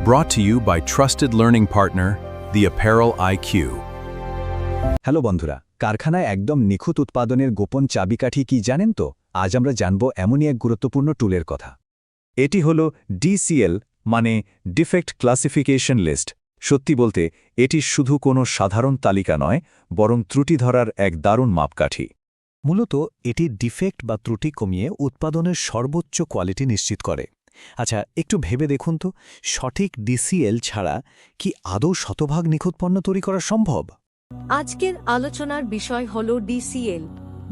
Brought to you by trusted learning partner, the Apparel IQ. Hello বন্ধুরা, কারখানায় একদম নিখুঁত উৎপাদনের গোপন চাবিকাঠি কি জানেন তো? আজ আমরা জানব এমনই এক গুরুত্বপূর্ণ টুলের কথা। এটি হলো DCL, মানে ডিফেক্ট ক্লাসিফিকেশন লিস্ট। সত্যি বলতে এটি শুধু কোনো সাধারণ তালিকা নয়, বরং ত্রুটি ধরার এক দারুণ মাপকাঠি। মূলত এটি ডিফেক্ট বা ত্রুটি কমিয়ে উৎপাদনের সর্বোচ্চ কোয়ালিটি নিশ্চিত করে। আচ্ছা, একটু ভেবে দেখুন তো, সঠিক DCL ছাড়া কি আদৌ শতভাগ নিখুঁত পণ্য তৈরি করা সম্ভব? আজকের আলোচনার বিষয় হল DCL।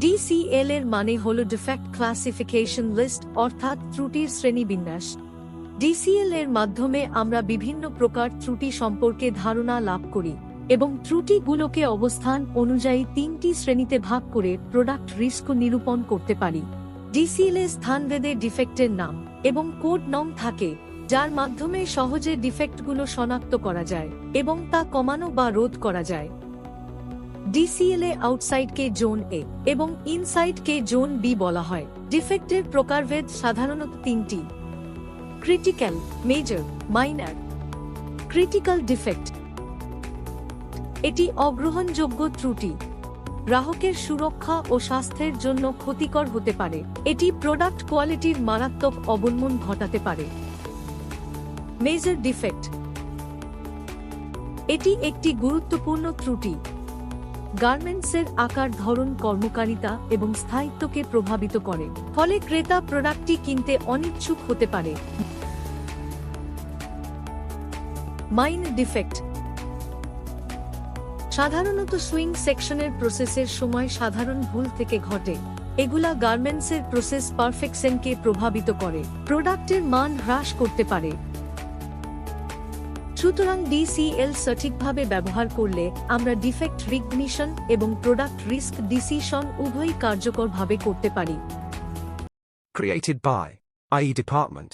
DCL এর মানে হল ডিফেক্ট ক্লাসিফিকেশন লিস্ট, অর্থাৎ ত্রুটির শ্রেণীবিন্যাস। DCL এর মাধ্যমে আমরা বিভিন্ন প্রকার ত্রুটি সম্পর্কে ধারণা লাভ করি এবং ত্রুটিগুলোকে অবস্থান অনুযায়ী 3টি শ্রেণীতে ভাগ করে প্রোডাক্ট রিস্ক নিরূপণ করতে পারি। DCL এর স্থানভেদে ডিফেক্টের নাম এবং কোড নং থাকে, যার মাধ্যমে সহজে ডিফেক্টগুলো শনাক্ত করা যায় এবং তা কমানো বা রোধ করা যায়। DCL এ আউটসাইডকে জোন এ এবং ইনসাইডকে জোন বি বলা হয়। ডিফেক্টের প্রকারভেদ সাধারণত 3টি: critical, major, minor. Critical defect এটি অগ্রহণযোগ্য ত্রুটি, গ্রাহকের সুরক্ষা ও স্বাস্থ্যের জন্য ক্ষতিকর হতে পারে। এটি প্রোডাক্ট কোয়ালিটির মারাত্মক অবনমন ঘটাতে পারে। মেজর ডিফেক্ট এটি একটি গুরুত্বপূর্ণ ত্রুটি, গার্মেন্টসের আকার, ধরন, কর্মকারিতা এবং স্থায়িত্বকে প্রভাবিত করে, ফলে ক্রেতা প্রোডাক্টটি কিনতে অনিচ্ছুক হতে পারে। মাইনর ডিফেক্ট সাধারণত সুইং সেকশনের প্রসেসের সময় সাধারণ ভুল থেকে ঘটে। এগুলা গার্মেন্টসের প্রসেস পারফেকশনকে প্রভাবিত করে, প্রোডাক্টের মান হ্রাস করতে পারে। সুতরাং DCL সঠিকভাবে ব্যবহার করলে আমরা ডিফেক্ট রিকগনিশন এবং প্রোডাক্ট রিস্ক ডিসিশন উভয়ই কার্যকরভাবে করতে পারি। Created by IE Department.